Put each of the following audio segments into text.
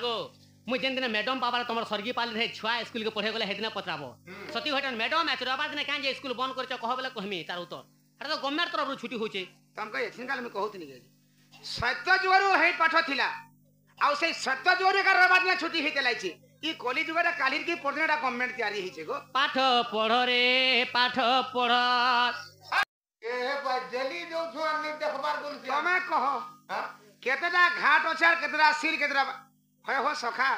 आगो मुझे जेन दिन मैडम बाबा तुम स्वर्गीय पाल रहे छुआ स्कूल के पढ़े गले हेदिन पचराबो सती घटन मैडम एचरबा दिन कां जे स्कूल बंद करछ कह बेले कहमी तार उत्तर अरे तो गवर्नमेंट तरफ छुट्टी होचे तुमको एथिन काल में कहत नहीं सत्य जुगरु हे पाठ थिला आ से सत्य जुगरु का रबा दिन छुट्टी हे चलाई छी ई कॉलेज जुगरा कालीर की पढ़नेडा गवर्नमेंट तैयारी हे छे गो पाठ पढ़ रे पाठ पढ़ ए बजली जो छु अन्य देखबार गुल तमे कहो हां केतेटा घाट अछि केतेटा सिर केतेटा हे हो सखा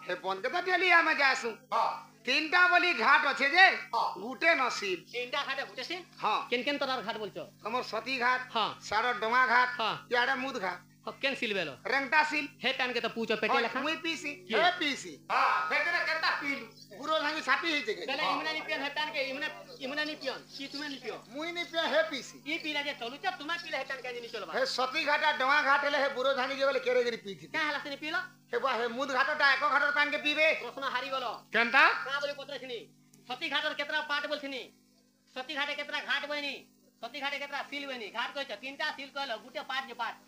हे बंद केता डेली हम जासु हां तीनटा बोली घाट अछि जे गुटे नसीब तीनटा घाट गुटे से हां केन तोरार घाट बोलछो हमर सती घाट हां सारा डोमा घाट हां याडा मुद घाट केन सिल बेलो रंगता सिल हे टाइम के तो पूछो पेटे लेखा मुई पीसी क्यों? हे पीसी हां फेकरे केता पीलू गुरो लागी छापी हे जगे बेले इमना नि पियन हे टाइम के इमना नि पियन की तुमे नि पियो मुई नहीं पे हे पीसी ई पीला जे चलू छ तुमा पीला हे टाइम के नि चलबा हे सती घाटा डोमा घाट ले हे बुरो धानी जे बोले केरे गिरी पीथी का हला से नि पीलो हे बा हे मुद घाटटा एको घाटर पान के पीबे प्रश्न हारी गलो केनता का बोले पत्र छनी सती घाटर केतरा पाट बोलछनी सती घाटे केतरा घाट बनी सती घाटे केतरा सिल बनी घाट कहै छ तीनटा सिल कहलो गुटे पाट जे पाट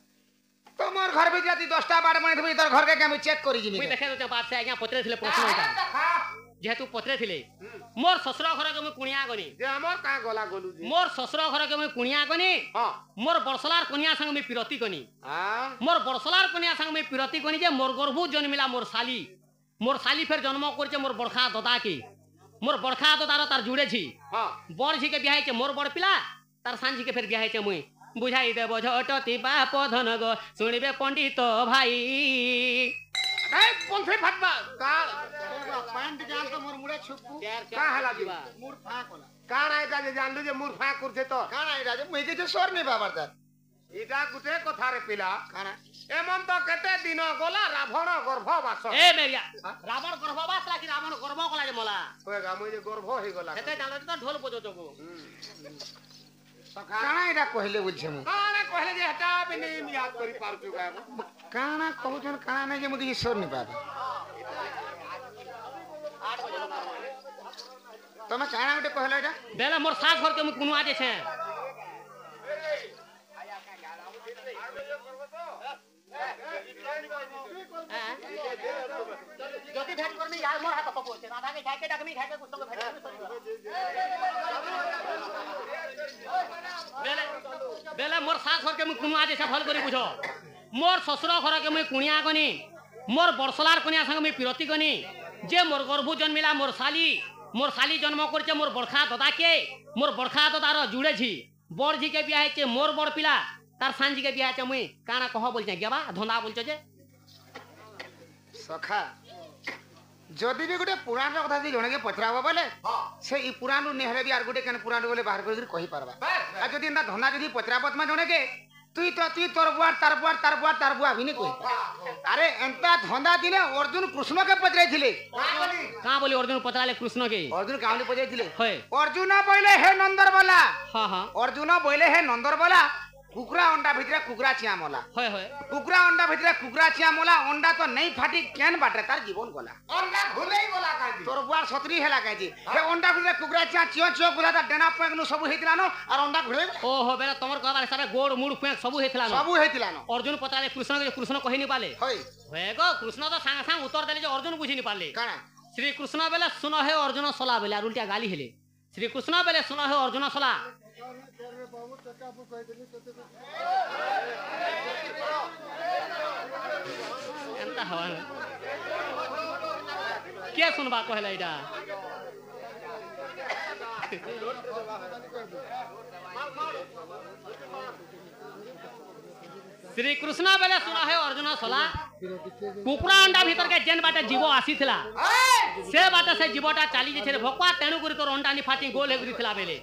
तोमर घर में जाती 10टा बाड़ बने थबी तोर घर के के मैं चेक करी जिनी मुई देखे तो बात से आज्ञा पत्रे थिले प्रश्न होता जेहेतु पत्रे थिले मोर ससुर घर के मैं कुणिया गनी जे हमर का गला गलू जी मोर ससुर घर के मैं कुणिया गनी हां मोर बरसलार कन्या संग मैं पिरती गनी हां मोर बरसलार कन्या संग मैं पिरती गनी जे मोर गर्भु जन्मिला मोर साली फेर जन्म करछे मोर बरखा ददा की मोर बरखा ददार तार जुड़े छी हां बड़ छी के बियाह छे मोर बड़ पिला तार सांझी के फेर बियाह छे मुई बुझाई देबो झटती बाप धन गो सुनिबे पंडित भाई नहीं पंथे फटबा का पैंट जान तो मोर मुड़े छुपू का हला जी मुड़ फाक होला काना एटा जे जानलु जे मुर फा करछे तो काना एटा जे मुई के जे सोर नहीं बाबर तार इटा गुटे कथा रे पिला काना एमन तो केते दिन गला रावण गर्भवास ए मेरिया रावण गर्भवास लागी रावण गर्भ कला जे मला होएगा मुई जे गर्भ हे गला हेते जानले तो ढोल बजो जगो काना एटा कहले बुझे मु काना कहले जे हटा भी नहीं याद करी पारछु का काना कहू जन काना नहीं जे मुदी सोर नहीं बाबर तमे काना उठे कहले एटा बेला मोर सास घर के मु कुनुआ जे छे जति भेट करमी यार मोर हाथ पको छे राधा के खाके डाकमी खाके कुछ तो भेट बेला मोर सास घर के मु कुनुआ जे छे भल करी बुझो मोर ससुर घर के मु कुणिया गनी मोर बरसलार कन्या संग मु पिरती गनी जे मोर गर्भु जन्मिला मोर साली जन्म करछे मोर बरखा ददा के मोर बरखा ददार जुड़े छी बड़ जी के बियाह छे मोर बड़ पिला तार सांझी के बियाह छे मुई काना कह बोल छे गेबा धंधा बोल छे सखा जदि भी गुटे पुराण रो कथा दी जणे के पचराबो बोले से ई पुराण नु नेहरे भी आर गुटे कने पुराण बोले बाहर कर कहि परबा आ जदि इंदा धंधा जदि पचराबत मा जणे के तुई तोर बुआ तार बुआ भी नहीं कोई अरे एंता धंधा दिने अर्जुन कृष्ण के पचराई थिले का बोली अर्जुन पचराले कृष्ण के अर्जुन काउली पचराई थिले होय अर्जुन बोले हे नंदर बोला हां हां अर्जुन बोले हे नंदर बोला कुकरा अंडा भितरे कुकरा चिया मोला होय होय कुकरा अंडा भितरे कुकरा चिया मोला अंडा तो नहीं फाटी केन बाटे तार जीवन गला अंडा घुलेई बोला का जी तोर बुआर सतरी हेला काजी हे अंडा भितरे कुकरा चिया चियो चियो गुला ता डेना पेक नु सब हेतिला न और अंडा घुले ओ हो बेला तमर कहबार हिसाबे गोड़ मुड़ पेक सब हेतला न सब हेतिला न अर्जुन पचराले कृष्ण के कृष्ण कहि नि पाले होय होय गो कृष्ण तो सांग सांग उत्तर देले जे अर्जुन बुझि नि पाले काना श्री कृष्ण बेले सुनो हे अर्जुन सला बेले उल्टा गाली हेले श्री कृष्ण बेले सुनो हे अर्जुन सला एंता हवा के सुनबा कहला इडा श्री कृष्ण बेले सुना है अर्जुन सला कुकुरा अंडा भीतर के जेन बाटे जीव आसी थिला से बाटे से जीवटा चाली जे छे भक्वा तेनु करी तोर अंडा नि फाटी गोल हेगरी थिला बेले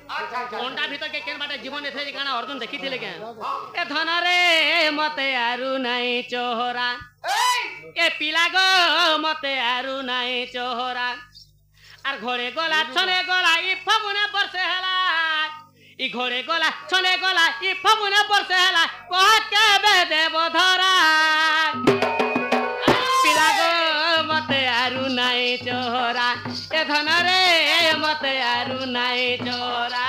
अंडा भीतर के केन बाटे जीवन ने थे गाना अर्जुन देखि थिले के ए धन रे मते आरु नाई चोहरा ए पिला गो मते आरु नाई चोहरा आर घरे गला छने गला ई फगुने बरसे हला ई घरे गला छने गला ई फगुने बरसे हला कह के बे देव धरा पिला गो मते आरु नाई चोहरा ए धन रे मते आरु नाई चोहरा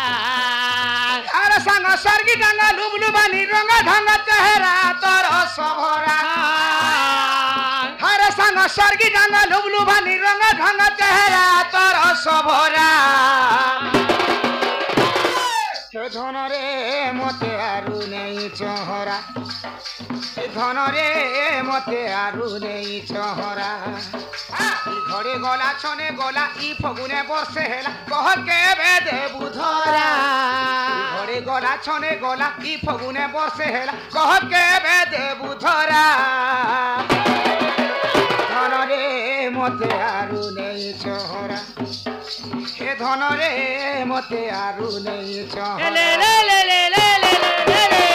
अरे संग सरगी डांगा लुबलुबानी रंगा ढंगा चेहरा तोर सबरा हाय रे संग स्वर्गी रंग लुबलु भानी रंग ढंग चेहरा तोर सभरा हे धन रे मते आरु नहीं चहरा हे धन रे मते आरु नहीं चहरा घरे गला छने गला ई फगुने बरसे हेला कह के बेदे बुधरा घरे गला छने गला ई फगुने बरसे हेला कह के बेदे बुधरा धन रे मते आरु नहीं चहरा हे धन रे मते आरु नहीं चहरा ले ले ले ले ले ले ले ले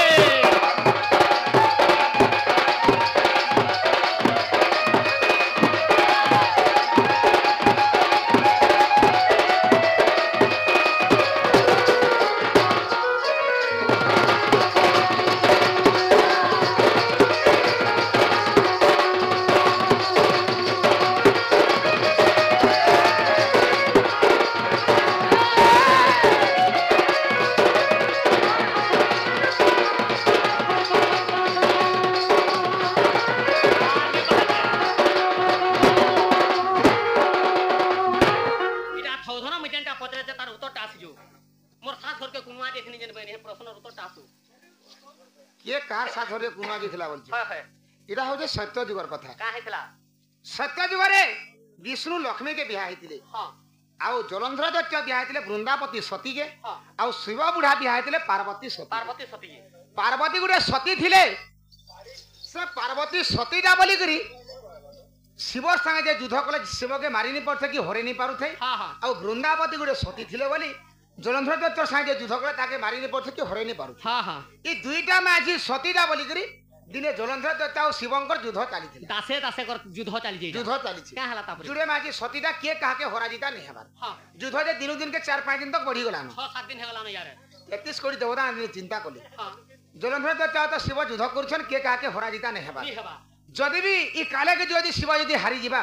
ये कार साथ रे कुना दिखला बोल इरा हो जे सत्य जुगर कथा का हेतला सत्य जुगरे विष्णु लक्ष्मी के बियाह हेतिले हां आउ जलंधर दत्त बियाह हेतिले वृंदावती सती के हां आउ शिव बुढ़ा बियाह हेतिले पार्वती सती सती पार्वती गुटे सती थिले से पार्वती सती जा बोली करी शिव संगे जे युद्ध कले शिव के मारि नहीं पड़थे कि हरे नहीं पारुथे हां हां आउ वृंदावती गुटे सती थिले बोली जलंधर दत्त संगे युद्ध कले ताके मारि नहीं पड़थे कि हरे नहीं पारुथे हां हां ये दुईटा में आज सती जा बोली करी दिने जलंधर दत्त और शिवंकर युद्ध चली दासे दासे कर युद्ध चली जाई युद्ध चली क्या हला तापर जुड़े में आज सतीटा किए कहा के हरा जीता नहीं हबार हां युद्ध जे दिन दिन के 4-5 दिन तक बढ़ी गलान 6-7 दिन हेगला न यार 33 कोटी देवता ने चिंता कले हां जलंधर दत्त तो शिव युद्ध करछन के कहा के हरा जीता नहीं हबार नहीं हेबा जदि भी ई काले के जदि शिव यदि हारी जीवा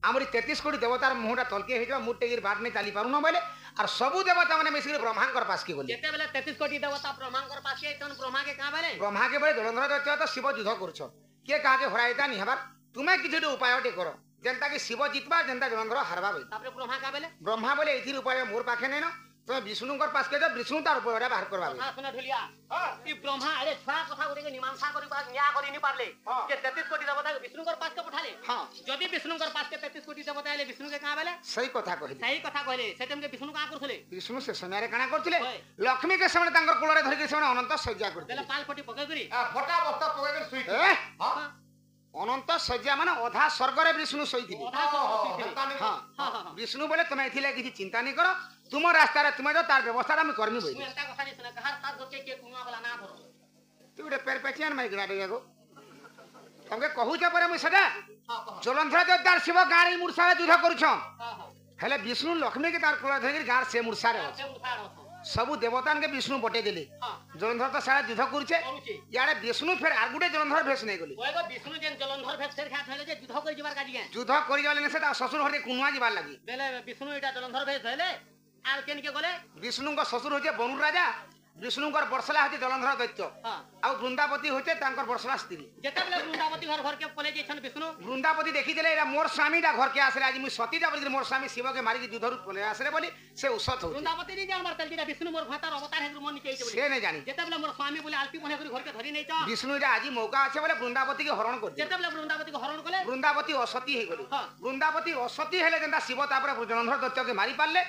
आमरी 33 कोटी देवतार मुहटा तलके हे जबा मुट्टे गिर बाट नहीं चाली पारु न बोले और सबु देवता माने मिसिर ब्रह्मांकर पास के बोले जेते बेले 33 कोटी देवता ब्रह्मांकर पास के तन ब्रह्मा के का बेले ब्रह्मा के बोले जलंधर दत्त तो शिव युद्ध करछ के कहा के हरा जीता नहीं हबार तुम्हें किछि उपाय टे करो जनता के शिव जीतबा जनता जलंधर हारबा बोले तापर ब्रह्मा का बेले ब्रह्मा बोले एथिर उपाय मोर पाखे नै न तो विष्णुकर पास के विष्णु तार उपाय बाहर करबा कथा सुने ढुलिया ई ब्रह्मा अरे छुआ कथा गुटे के मीमांसा करी पास न्याय करी नहीं पारले के 33 कोटी देवता के विष्णुकर पास के पठाले हां जदि विष्णुकर पास के 33 कोटी देवता आले विष्णु के का बेले सही कथा कहले सही कथा कहले से टाइम के विष्णु का करथले विष्णु से समय रे काना करथिले होय। लक्ष्मी के समय तांकर कुलरे धरि के समय अनंत सज्जा बेले करथिले पाल पटी पकड़ करी फटा बस्ता पकड़ के सुई ए हां अनंत सज्जा माने अधा स्वर्ग रे विष्णु सहिथिले ओधा सब सीखले हां हां हां विष्णु बोले तुम एथिले किछि चिंता नहीं करो तुम रास्ता रे तुम जो तार व्यवस्था हम करमी बोली तू एंता कथा नहीं सुने कहार साथ गोटे के कुआ वाला ना धरो तू रे पेर पेचियान माइ गिरा देगो हमके कहू जे परे मुई सदा हां कह जलंधर जो तार शिव गाड़ी मुरसा युद्ध करूछ हां हां हेले विष्णु लक्ष्मी के तार कुलरे धरि गार से मुरसा रे से उठाड़ हो सबु देवतान के विष्णु बटे देले हां जलंधर तो सारा युद्ध करूछे करूछे याडे विष्णु फिर आर गुटे जलंधर भेष नहीं गली ओएगो विष्णु जेन जलंधर भेष फेर खात हले जे युद्ध कर जीवार काजी के युद्ध करी जाले से ता ससुर हरे कुनुआ जीवार लागी बेले विष्णु एटा जलंधर भेष धले आर केन के गले विष्णु का ससुर होचे बनु राजा विष्णु का बरसला होचे जलंधर दैत्य हां आ वृंदावती होचे तांकर बरसला स्त्री जेते बेले वृंदावती घर घर के पले जे छन विष्णु वृंदावती देखी देले एरा मोर स्वामी दा घर के आसरे आज मु सती जा बोली मोर स्वामी शिव के मारी के युद्ध रूप पले आसरे बोली से उसत होचे वृंदावती जे हमर तल जे विष्णु मोर भातार अवतार है मन नीचे बोली से नहीं जानी जेते बेले मोर स्वामी बोले आलती बने घर के धरी नहीं तो विष्णु रा आज मौका আছে बोले वृंदावती के हरण कर जेते बेले वृंदावती को हरण कले वृंदावती असती हे गली हां वृंदावती असती हेले जंदा शिव तापर जलंधर दैत्य के मारी पाले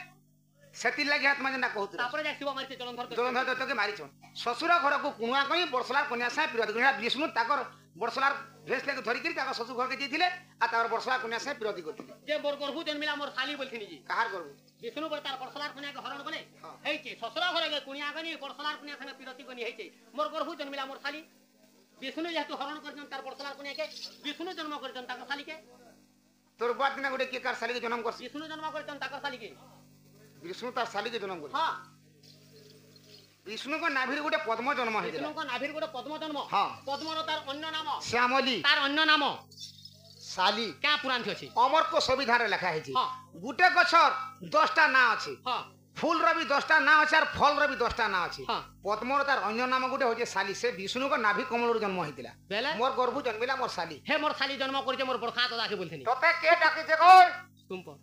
सेति लागि हाथ में जंदा कहत तापर जे शिव मारते जलंधर जलंधर दत्त के मारी छन ससुर घर को कुणा कई बरसलार कन्या साहे विरोध करिया विष्णु ताकर बरसलार भेष लेके धरि करी ताकर ससुर घर के जेथिले आ ताकर बरसलार कन्या साहे विरोधी करथिले जे मोर गर्भु जन्मिला मोर खाली बोलथिनी जी कहार करबो विष्णु बरतार बरसलार कुनिया के हरण बने हां। हेचे ससुरा घरे के कुनिया गनी बरसलार कुनिया संगे पिरती गनी हेचे मोर गर्भु जन्मिला मोर खाली विष्णु जेतु हरण करजन तार बरसलार कुनिया के विष्णु जन्म करजन ताकर खाली के तोर बात दिन गुटे के कार साली के जन्म करसी विष्णु जन्म करजन ताकर खाली के विष्णु तार साली के जन्म कर हां विष्णु को नाभिर गुटे पद्म जन्म हे विष्णु को नाभिर गोटे पद्म जन्म हां पद्मर तार अन्य नाम श्यामली तार अन्य नाम साली क्या पुराण थी अछि अमर को संविधान रे लिखा है हां गुटे गछर 10टा ना अछि हां फूल रो भी 10टा ना अछि और फल रो भी 10टा ना अछि हाँ। पद्मर तार अन्य नाम गुटे होजे साली से विष्णु को नाभि कमल रो जन्म होइतिला बेले मोर गर्भ जन्मिला मोर साली हे मोर साली जन्म करजे मोर बरखा तो दाके बोलथेनी তোতে কে ডাকিছে কই तुम पर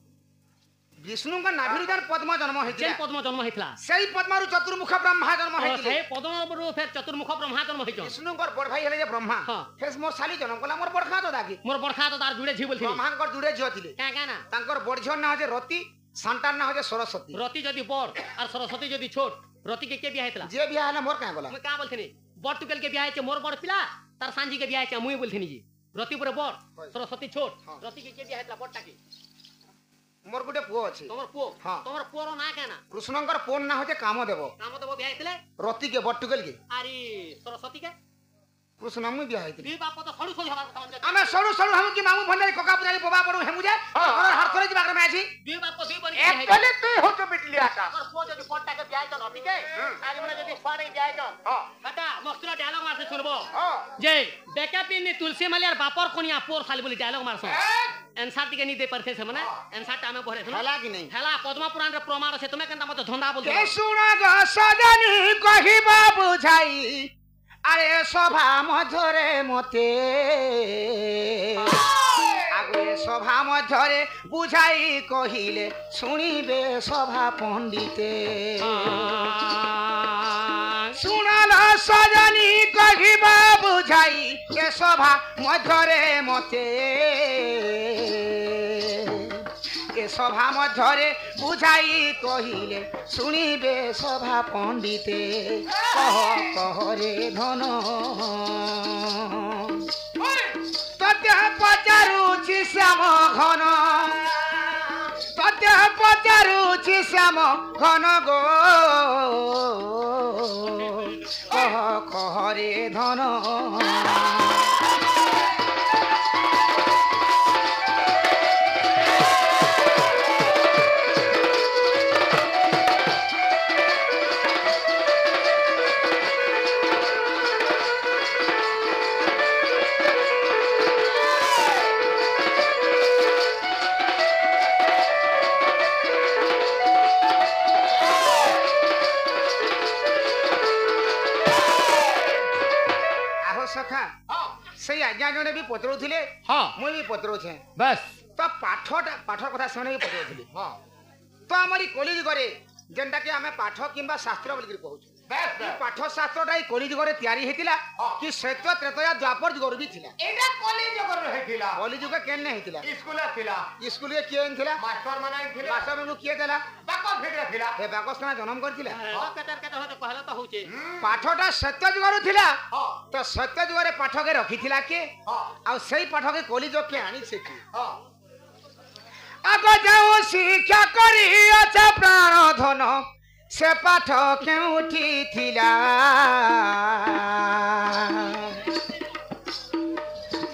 विष्णु को नाभि रो जन पद्म जन्म जेन होइतिला पद्म जन्म हेतला सेई पद्म रो चतुर्मुख ब्रह्मा जन्म होइतिले हे पद्म रो फेर चतुर्मुख ब्रह्मा जन्म हेजो विष्णु को बड़ भाई हेले जे ब्रह्मा हाँ। फेस मोर साली जन्म कला मोर बड़खा तो दागी मोर बरखा तो तार जुड़े छी बोलथेनी ब्रह्मा को जुड़े झियो थिले का का ना तांकर बड़ झियो ना होजे रति संतान ना होजे सरस्वती रति जदी बड़ और सरस्वती जदी छोट रति के बियाह हेतला जे बियाह हला मोर का गला मैं का बोलथेनी बड़ टुकेल के बियाह छे मोर बड़ पिला तार सांझी के बियाह छे मुई बोलथेनी जी रति पर बड़ सरस्वती छोट हाँ। रति के बियाह हेतला बड़ टाकी मोर गुटे पुओ अछि तमर पुओ हाँ। तमर पुओर ना केना कृष्णकर पोन ना होजे काम देबो काम तो बियाह हेतले रति के बटुगल के आरी सरस्वती के कृष्ण मु बियाह हैति दी बाप तो सडू सडू हवा समझ आमे सडू सडू हम की मामू भंडारी कोका पुजारी बोबा पडू हेमु जे और हर थरे जिबा में आछि दी बाप को दी बनी একচুয়ালি তুই হতো বিটলি আটা अगर पुओ जदी बड़ टाके बियाह तो रति के आज मने जदी फाड़े बियाह तो হ্যাঁ बेटा मस्तुरा डायलॉग मारसे सुनबो হ্যাঁ जे बेकापिनी तुलसी मलियार बापर कोनिया पोर खाली बोली डायलॉग मारसो एनसार टिके नी दे परथे से मने एनसार टामे बहरे सुनो हला की नहीं हेला पद्म पुराण रे प्रमाण से तुमे केनता मते धंधा बोलतो के सुना ग सजनी कहिबा बुझाई अरे सभा मधरे मते आगे सभा मधरे बुझाई कहिले सुनिबे सभा पंडिते सुनल सजनी कहिबा बुझाई ए सभा मधरे मते ए सभा मधरे बुझाई कहिले सुनिबे सभा पंडिते कह कह रे धन तते पचारुछि श्याम घन तते पचारुछि श्याम घन गो कह कह रे धन सखा से आज्ञा जने भी पचरुथिले हां मुई भी पचरुछे बस तो पाठ कथा सेने भी पचरुथिले हां तो हमारी कॉलेज गरे जेंटा के हमें पाठ किंबा शास्त्र बोली कहू বেশ ई पाठ शास्त्रटा ई कॉलेज गरे तैयारी हेतिला कि सत्य त्रेतया द्वापर जुगर भी थिला এটা কলেজ করে হইছিলা कॉलेज जुग केन ने हेतिला স্কুলে ছিলা स्कूल के केन थिला মাস্টার মানাই ছিলা मास्टर में किए देला বাকল ফিকরা ছিলা हे बाकस ना जन्म करथिला कतर कतर होते कहला तो होचे पाठटा सत्य जुगर थिला হ্যাঁ तो सत्य जुगर पाठ के रखिथिला के হ্যাঁ आ सही पाठ के कॉलेज के आनी से की হ্যাঁ आग जाऊ शिक्षा करी अच्छा प्राण धन से पाठ केउठी थिला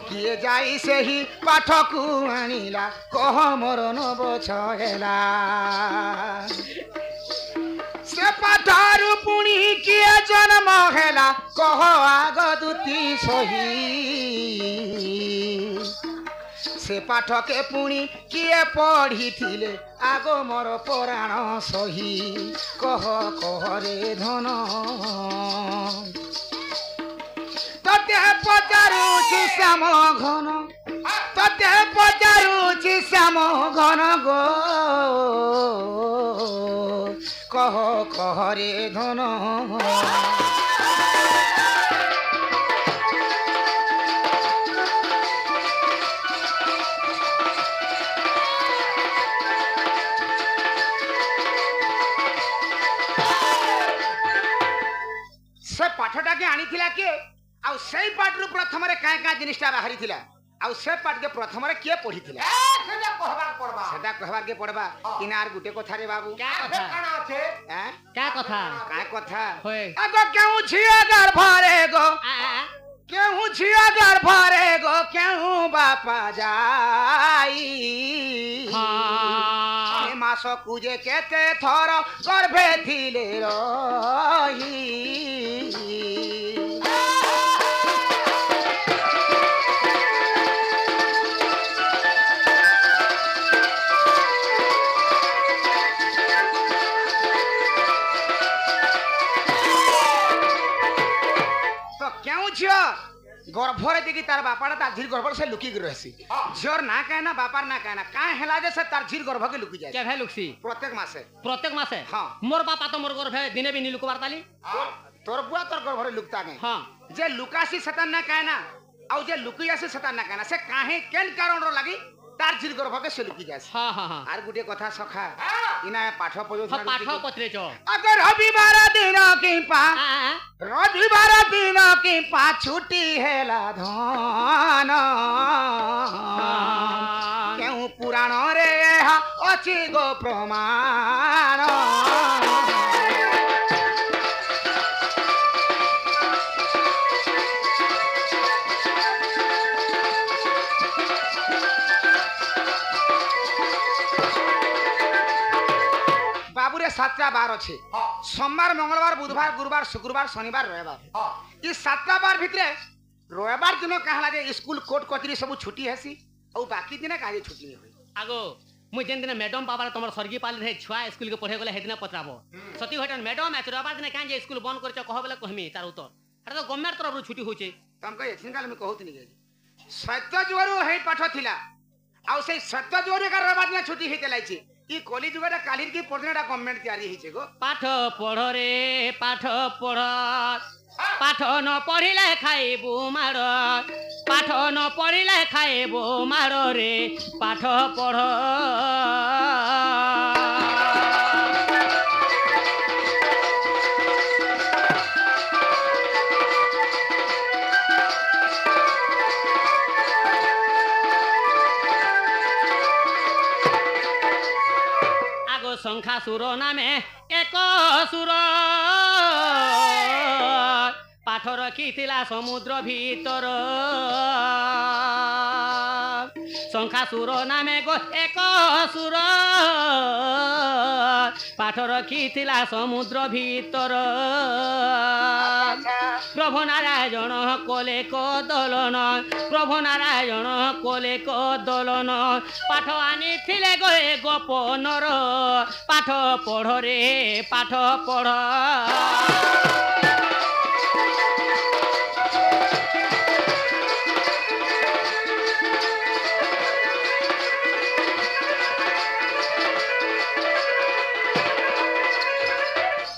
किए जाई से ही पाठ को आनिला कह मोर नब छहेला से पाठरू पुणी किए जन्म हेला कह आग दुती सही से पाठ के पुणी किए पढ़ी थिले आगो मोर पुराण सही कह कह रे धन तते पचारुछि श्याम घन तते पचारुछि श्याम घन गो कह कह रे धन से पाठटा के आनी थिला के आ सेई पाठ रु प्रथम रे काय काय जिनिसटा बाहरी थिला आ से पाठ के प्रथम रे के पढी थिला সেটা কহবার পড়বা सेटा कहबार के पड़बा किनार गुटे कथा रे बाबू क्या এ कथा কানা আছে हैं क्या कथा काय कथा होय आगो केहू छिया गर्भरे गो आ केहू छिया गर्भरे गो केहू बापा जाई हां ए मास कुजे केते थर गर्भे थिले रही गर्भरे देखी तार बापाटा तार झीर गर्भ से लुकी रहसी झीर ना कहना बापार ना कहना का हेला जे से तार झीर गर्भ के लुकी जाए क्या भे लुकसी प्रत्येक मासे हाँ मोर बापा तो मोर गर्भ दिने भी नहीं लुकबार ताली तोर बुआ तोर गर्भरे लुकता गए हाँ जे लुकासी सतान ना कहना और जे लुकियासी सतान ना कहना से काहे केन कारण रो लागी तार झीर गर्भ के से लुकी जाए हाँ हाँ हाँ आर गुटे कथा सखा इना पाठ पयो हाँ पाठ पत्रे चो अगर रविवार दिन की रविवार दिन की छुट्टी हेला धन क्यों पुराण रे अछि गो प्रमाण बाबूरे 7टा बार अच्छे सोमवार मंगलवार बुधवार गुरुवार शुक्रवार शनिवार रविवार ये 7टा बार भितरे रविवार दिन कहला जे स्कूल कोर्ट कचरी सब छुट्टी हेसी और बाकी दिन काहे छुट्टी नहीं होई आगो मुई जेन दिन मैडम बाबा तमर सरगी पाल रहे छुआ स्कूल के पढ़े गले हेदिना पत्राबो सती घटन मैडम एच रविवार दिन काहे जे स्कूल बंद कर कह बेले कहमी तार उत्तर अरे तो गवर्नमेंट तरफ छुट्टी होचे तम कह एथिन काल में कहत नहीं गई सत्य जोरू हे पाठ थिला आ से सत्य जोरू का रविवार दिन छुट्टी हेते लाइछि ई कॉलेज जुगाटा कालीर की पढ़नेटा गवर्नमेंट तैयारी हिचे गो पाठ पढ़ रे पाठ पढ़ पाठ न पढ़िले खाइबु मार पाठ न पढ़िले खाइबु मार रे पाठ पढ़ शंखासुर नामे एक सुर पाठ रखिथिला समुद्र भीतर शंखासुर नामे एक सुर पाठ रखिथिला समुद्र भीतर प्रभु नारायण कोले कदलन प्रभु नारायण कोले कदलन पाठ आनिथिले गए गोपनर पाठ पढ़ रे पाठ पढ़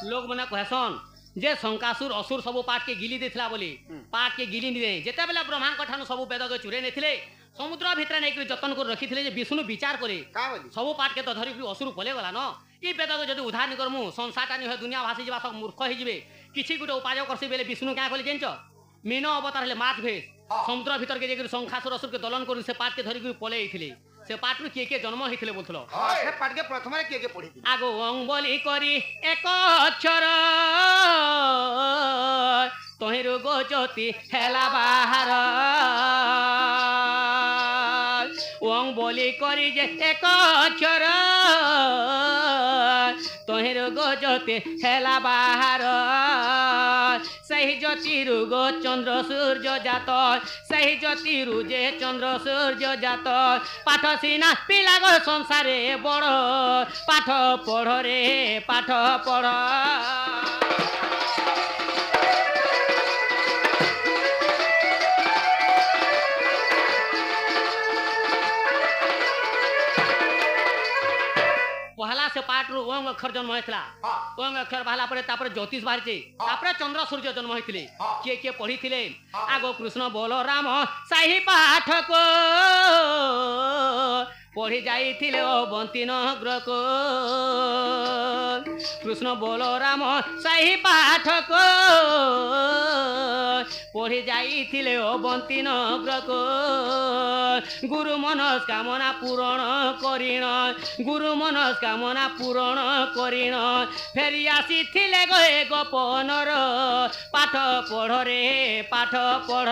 लोग मना कहसन जे शंकासुर असुर सब पाठ के गिली देथिला बोली पाठ के गिली नहीं जेते बेला ब्रह्मा कठानु सब वेद के चुरे नेथिले समुद्र भितर नै के जतन कर रखिथिले जे विष्णु विचार करे का बोली सब पाठ के तो धरि असुर पले गला न ई वेद के जदी उद्धार नि करमु संसारटा नि दुनिया भासी जबा सब मूर्ख हि जिवे किछि गुटे उपाय करसी बेले विष्णु क्या कहले जेंच मीनो अवतार हेले माछ भेष समुद्र भितर के जे शंखासुर असुर के दलन करू से पाठ के धरि पले आइथिले से पाठ रु के जन्म होइथिले बोलथलो से पाठ के प्रथम रे के पढि आगो अंगबली करी एक अक्षर तोहिरु गो ज्योति हेला बाहर अंगबली करी जे एक अक्षर तोहिरु गो ज्योति हेला बाहर सही ज्योतिरु गो चंद्र सूर्य जात सही ज्योतिरु जे चंद्र सूर्य जात पाठ सीना पिला गो संसारे बड़ पाठ पढ़ रे पाठ पढ़ पहला से पाठ रु ओंग अक्षर जन्म होइतला ओंग अक्षर बाहला परे तापर ज्योतिष बाहरचे तापर चंद्र सूर्य जन्म होइतिले के पढिथिले आगो कृष्ण बलराम साही पाठ को पढ़ी जाइथिले अवंती नगर को कृष्ण बलराम साही पाठ को पढ़ी जाइथिले अवंती नगर को गुरु मनस्कामना पूरण करिण गुरु मनस्कामना पूरण करिण फेरी आसीथिले गए गोपनर पाठ पढ़ रे पाठ पढ़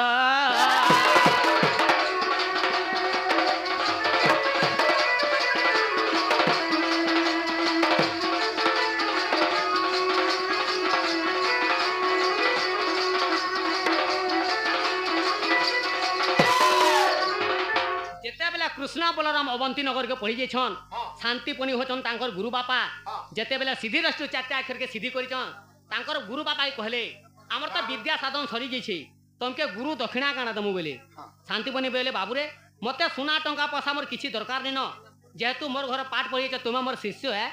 कृष्ण बलराम अवंती नगर के पढ़ी जाइछन शांति पनी होचन तांकर गुरु बापा जेते बेला सीधी रष्टु चारटा अक्षर के सीधी करिछन तांकर गुरु बापा कहले हमर त विद्या साधन सरी जैछे तुमके गुरु दक्षिणा काना दमु बोले शांतिपनी बोले बाबूरे मते सुना टंका पैसा मोर किसी दरकार नहीं न जेहेतु मोर घर पाठ पढ़ी तुम मोर शिष्य है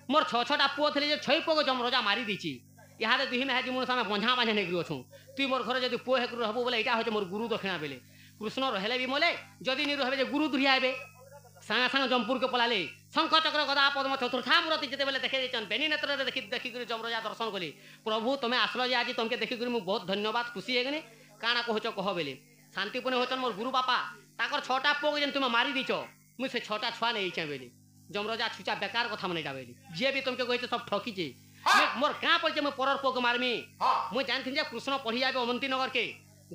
मोर छटा पुओ थे छई पुओ जमरजा मारी देची इहादे दुही में मुझे सामने बंझा बांझा नहीं अच्छू तुई मोर घर जब पुओ हेकु रहबो बोले यहाँ हूँ मोर गुरु दक्षिणा बेले कृष्ण रहे भी मोले जदि नहीं रहे गुरु दुरिया हे सागे सागे जमपुर के पलाले शंख चक्र गदा पद्म चतुर्था मूर्ति जिते बेले देखे बेनी नेत्र देखिक जमरजा दर्शन कली प्रभु तुम्हें आसल जे आज तुमके देखिक मुझे बहुत धन्यवाद खुशी है काना कहच कह बेले शांतिपुनी होचन मोर गुरु बापा ताकर छटा पुओ जेन तुम मारी दीच मुझे छटा छुआ नहीं चे बेले जमरजा छुचा बेकार कथा मन बेले जी भी तुमके कहे सब ठकीचे मोर क्या पड़े मुझे पर पुओ के मारमी मुझे जानती कृष्ण पढ़ी जाए अवंती नगर के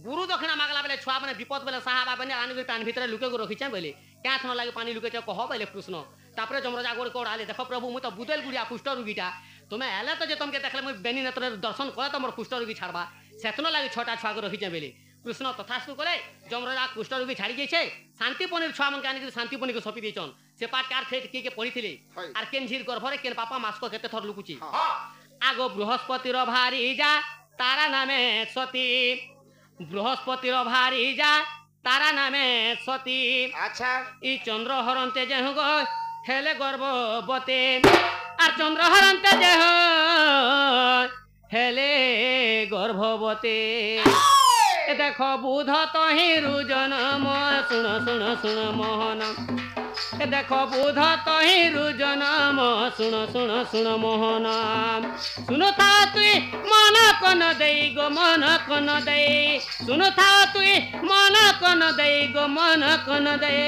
गुरु दक्षिणा मागला बेले छुआ मैंने विपद बेले साहा बने आने पानी भितर लुके को रखीचे बेले क्या न लगे पानी लुके कह बेले कृष्ण तापर जमरजा गोड़ कोड़ आले देख प्रभु मुझे तो बुदेल गुड़िया कुष्ठ रोगीटा तुम्हें एले तो तुमके देखले मुझे बेनी नेत्र दर्शन कले तो मोर कुष्ठ रोगी छाड़बा सेतन लगे छटा छुआ को रखीचे बेले कृष्ण तथास्तु कले जमरजा कुष्ठ रोगी छाड़ी जाइए शांतिपनी छुआ मन के शांतिपनी को सपी देचन से पाठ कार थे किए पढ़ी थे आर केन झीर गर्भरे केन पापा मास्क केते थर लुकुची आगो बृहस्पतिर भारी जा तारा नामे सती बृहस्पतिर भारी जा तारा नामे सती अच्छा ई चंद्र हरंते जेहु गो हेले गर्भवती आर चंद्र हरंते जेहु हेले गर्भवती देखो बुध तहिरु जन्म सुन सुन सुन मोहन देखो बुध तहिरु जन्म सुन सुन सुन मोहन सुन था तुई मन कन दई गो मन कन दई सुन था तुई मन कन दई गो मन कन दई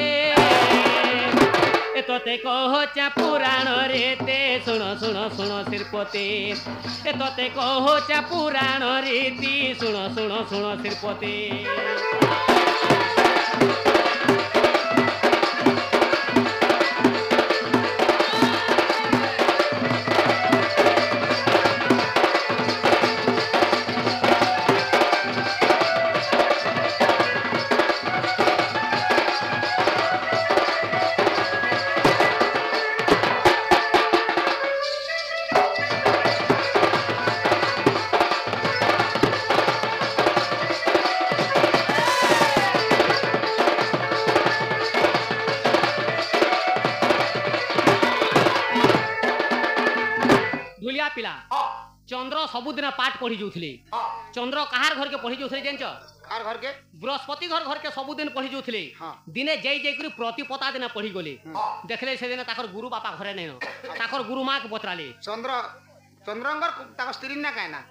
तोते कहोचा पुराण रीते सुन सुन सुन श्रीपति तोते कहोचा पुराण रीति सुन सुन सुन श्रीपति चंद्र सबुदिन पाठ पढ़ी जाऊे चंद्र कहार घर के पढ़ी जाऊे जान घर के बृहस्पति घर के सबुदिन पढ़ी जाऊे दिने जाई प्रतिपता दिन पढ़ी गले देखले से दिन ताकर गुरु बापा घरे नहीं ताकर गुरु माँ के पचराले चंद्र चंद्रंगर स्त्री ना कहना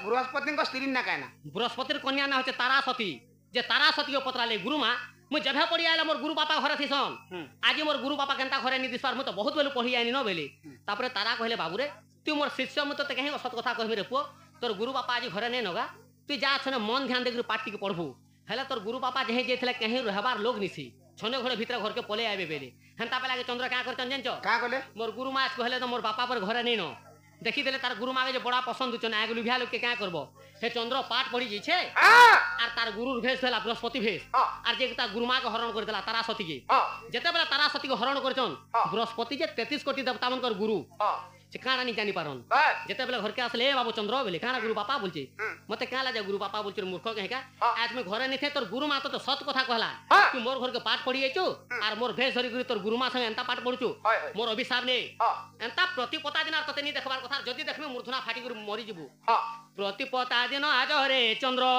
बृहस्पति स्त्री ना कहना बृहस्पति कन्या ना होचे तारासती जे तारासती के पचराले गुरु माँ मुझे जब पढ़ी आया मोर गुरु बापा घरे थीसन आज मोर गुरु बापा केनता घरे नहीं दिसपार मुझे तो बहुत बेलू पढ़ी आनी न बेले तापर तारा कहले बाबूरे तू मोर शिष्य मुझे तो कहीं असत कथा कहबी रे पुओ तोर गुरु बापा आज घरे नहीं नगा तू जा छने मन ध्यान देकर पाठ टिके पढ़बू हेले तोर गुरु बापा जहे जेथिले कहीं रहबार लोग निसी छने घरे भीतर घर के पले आबे बेले हेंता पेला के चंद्र क्या करचन जानचो का कहले मोर गुरु माँ कहले तो मोर बापा पर घरे नहीं न देखी देले तार गुरु माँ के बड़ा पसंद छन आगे लुभिया लोग के क्या करबो हे चंद्र पाठ पढ़ी जाइछे आर तार गुरु भेष देला बृहस्पति भेष आर जे तार गुरु माँ के हरण कर देला तारासती के जेते बेला तारासती के हरण करचन बृहस्पति जे 33 कोटी देवता मनकर गुरु से काना नहीं जानी पारन जेते बेला घर के आसले बाबू चंद्र बेले काना गुरु बापा बोलचे मते क्या लाजा गुरु बापा बोलचे मूर्ख कहेका आज मैं घरे नहीं थे तोर गुरु माँ तो सत कथा कहला तू मोर घर के पाठ पढ़ी जाइछु आर मोर भेष धरी तोर गुरु माँ संगे एंता पाठ पढ़ुछु मोर अभिशाप ने एंता प्रतिपता दिन तते नहीं देखबार कथा जदी देखबे मूर्धना फाटी कर मरी जिबु प्रतिपता दिन आज रे चंद्र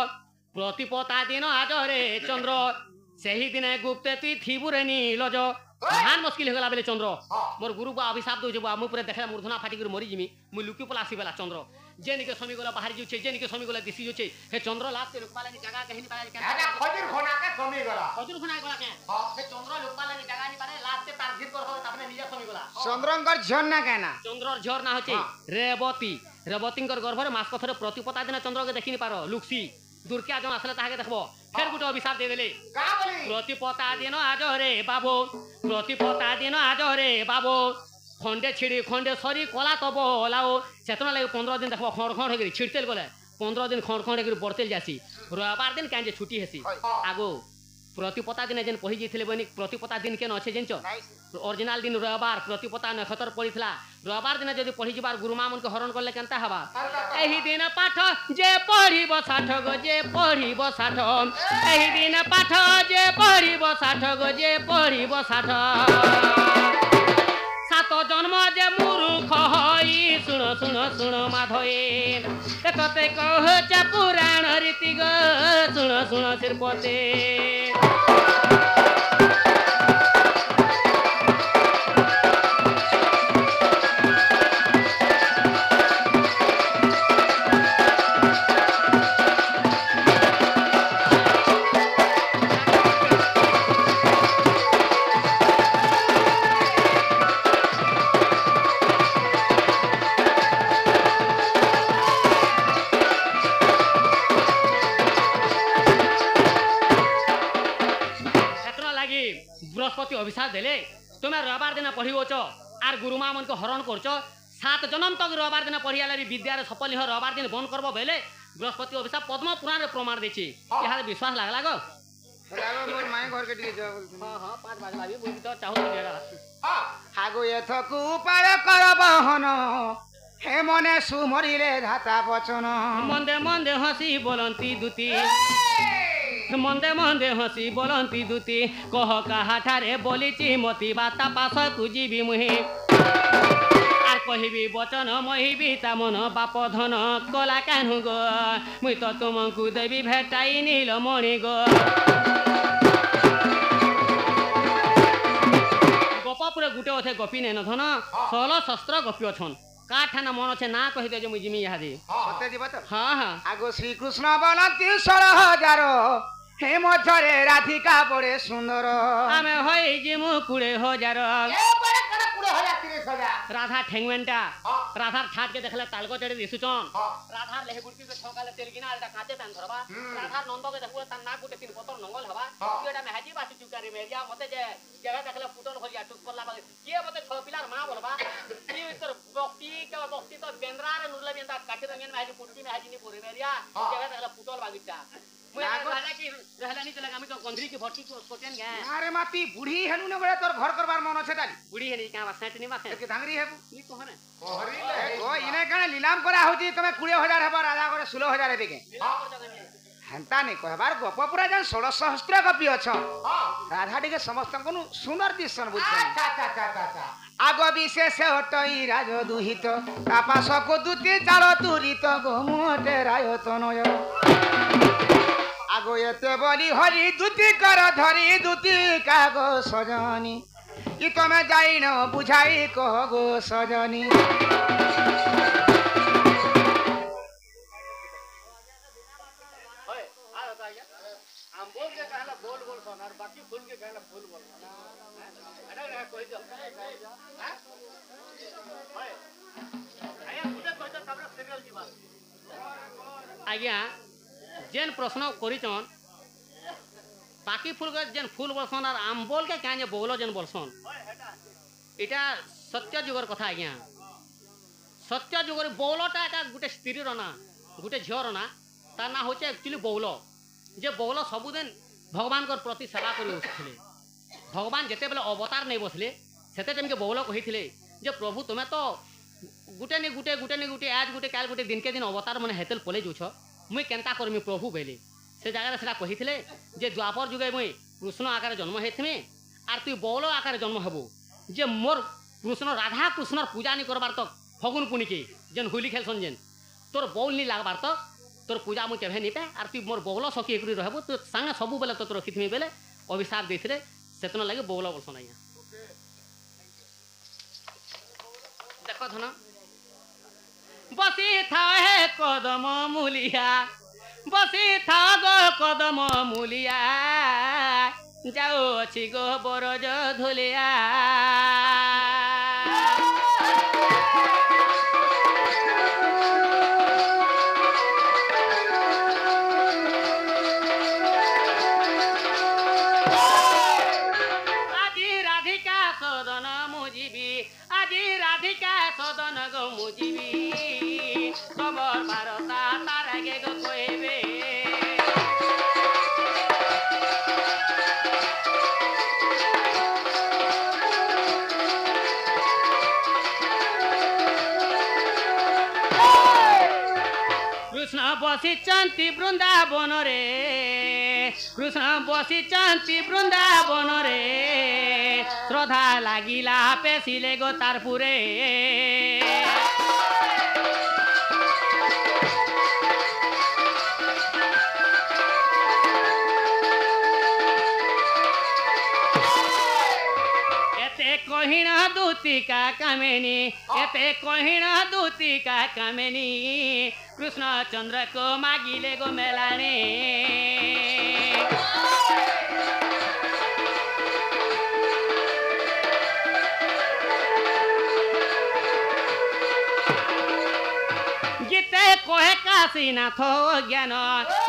प्रतिपता दिन आज रे चंद्र सही दिन गुप्ते तुई थिबुरे नीलज महान मुश्किल होगला बेले चंद्र मोर गुरु को अभिशाप दो जब आमु पूरे देखला मूर्धना फाटी कर मरी जिमी मु लुकी पला आसी बेला चंद्र जे निके समी गोला बाहर जुछे जे निके समी गोला दिसी जुछे हे चंद्र लाते लोकपाला नि जगह कहीं पाला के आजा खजूर खोना के समी गला खजूर खुना गोला के हे चंद्र लोकपाला नि जगह नि पाले लाते तार भीत कर हो अपने निजे समी गोला चंद्रंगर झर ना कहना चंद्र झर ना होचे रेवती रेवतींकर गर्भरे मास कथरे प्रतिपता दिन चंद्र के देखिनि पारो लुक्सी दुर्किया जन आसले ताके देखबो फेर गुटे अभिशाप दे देले का बोली प्रतिपता दिन आज रे बाबू प्रतिपता दिन आज रे बाबू खंडे छिड़ी खंडे सरी कला तब लाओ सेतना लगे 15 दिन देखबो खंड खंड होगी छिड़तेल गले 15 दिन खंड खंड होगी बढ़तेल जासी रविवार दिन कांजे छुट्टी हेसी आगो प्रतिपता दिन जेन पढ़ी जाइए बनी प्रतिपता दिन केन अच्छे जिनच ओरिजिनल दिन रविवार प्रतिपता नक्षत्र पड़ीला रविवार दिन जब पढ़ी जबार गुरुमा मन के हरण करले केनता हवा एही दिन पाठ जे पढ़ीब साठ गो जे पढ़ीब साठ एही दिन पाठ जे पढ़ीब साठ गो जे पढ़ीब साठ सात जन्म जे मूर्ख हई सुन सुन सुन माधवे तते कहचे पुराण रीति गो सुन सुन श्रीपते बृहस्पति अभिशाप देले तुम्हें रविवार दिन पढ़ीच आर गुरुमा मन को हरण करछ 7 जन्म तक रविवार दिन पढ़ियाले विद्यार सफल हो रविवार दिन बंद करबो बेले बृहस्पति अभिशाप पद्म पुराण रे प्रमाण देछि यहाँ विश्वास लागला गो मोर माय घर के जा बोल हां 5 बजे भी बोल तो चाहो जरा हागो एथकु उपाय कर बहन हे मने सुमरिले धाता बचन मंदे मंदे हसी बोलंती दुती मंदे मंदे हसी बोलंती दुती कह कहा ठारे बोलीची मती बाता पास तू जीवी मुहे आर कहबी वचन महिबी ता मन बाप धन कला कान्हु गो मुई तो तुमको देवी भेटाई नील मणि गो गपपुरे गुटे अथे गपी नेन धन 16 शस्त्र गपी अछन काठाना मन अच्छे ना कहि दे जे मुई जिमी यहाँ दे सत्य जीव तो हां हां आगो श्री कृष्ण बोलंती 16,000 हे मथरे राधिका बड़े सुंदर आमे होई जिमु 20,000 ए बड़े कने 20,000 30,000 राधा ठेंगवेंटा राधा ठाट के देखले तालको चढ़े दिसुचन राधा लेहे गुड़की के छकाले तेलगिना आलटा काटे तान धरबा राधा नंद के देखबो तान ना गुटे 3 पतर नंगल हबा एटा में हाजी बाटी चुकारी मेरिया मते जे जगह देखले पुटल भरिया टुक पल्ला बागे के मते छ पिलार मां बोलबा ई तर बक्ति तो बेंद्रा रे नुरले बेंदा काटे रंगन में हाजी पुटकी में हाजी नी पुरे मेरिया जगह देखले पुटल बागिटा राजा की रहलानी तो लगा मी तो गंधरी की भट्टी को कोटेन गा अरे माती बुढ़ी हेनु ने बड़े तोर घर करबार मन छे ताली बुढ़ी है नहीं का सेट नहीं बात के धांगरी हेबु नी कोहने कोहरी ले ओ इने कने लीलाम करा होजी तमे 20,000 हेबा राजा करे 16,000 हेबे के हेंता नहीं कहबार गप पूरा जन 16 सहस्त्र गपी अछ राधा टिके समस्त को सुंदर दिसन बुझछन अच्छा आगो विशेष हटई राज दुहित तापास को दुति चाल तुरित गोमोटे राय तनय आगो एते बोली हरि दुति कर धरी दुति कागो सजनी ई तमे जाई न बुझाई कह गो सजनी हम बोल के कहला बोल बोल सन और बाकी फूल के कहला फूल बोल अरे कोई तो हां ओए आया गुटे कोई तो सबरा सीरियल जीवा आज्ञा जेन प्रश्न करिचन बाकी फूल के जेन फूल बोलसन और आम बोल के काहे बोलो जेन बोलसन एटा सत्य जुगर कथा आज्ञा सत्य जुगर बोलटा एका गुटे स्त्री रना गुटे झियर ना तार ना होचे एक्चुअली बोलो जे बौल सबुदिन भगवान को प्रति सेवा कर भगवान जिते बेले अवतार नहीं बसले से टाइम के बौल कही जे प्रभु तुम्हें तो गुटे नहीं गुटे आज गुटे काल गुटे दिन के दिन अवतार मैंने हेतल पलि जाऊछ मुई केनता करमी प्रभु बेले से जगह से कही जे द्वापर जुगे मुई कृष्ण आकार जन्म होथि आर तु बौल आकार जन्म हेबू जे मोर कृष्ण राधा कृष्ण पूजा नहीं करबार तक फगुन पुनिके जेन होली खेलसन जेन तोर बौल नहीं लागबार तक तोर पूजा मुझे केवे नहीं पाए आर तु मोर बौल सखी एक रहबो तो संगे सबू बेले तो रखी बेले अभिशाप देथिले सेतन लगे बौल बोलसन आज्ञा देखो धन बसी था हे कदम मूलिया बसी था गो कदम मूलिया जाओ अछि गो बरज धुलिया सदन गो मुजीबी खबर भारता तार आगे गो कहबे ବସିଛନ୍ତି ବୃନ୍ଦାବନରେ କୃଷ୍ଣ ବସିଛନ୍ତି ବୃନ୍ଦାବନରେ ଶ୍ରଦ୍ଧା ଲାଗିଲା ପେଶିଲେ ଗୋ ତାରପୁରେ कहिण दूतिका कामेनी एते कहिण दूतिका कामेनी कृष्ण चंद्र को मागिले गो मेलाने गीते कहे काशीनाथ ज्ञान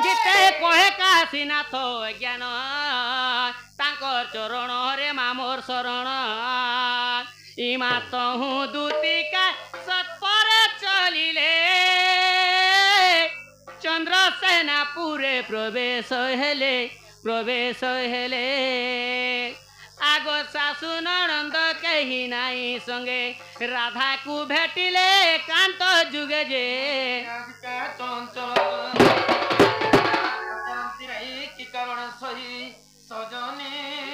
गीते कहे काशीनाथ ज्ञान तांकर चरण रे मामोर शरण इमा तहु दूतिका सत्परे चलिले चंद्रसेनापुरे प्रवेश हेले आगो सासु ननंद कही नाई संगे राधा को भेटिले कांत जुगे जे की कारण सही सजनी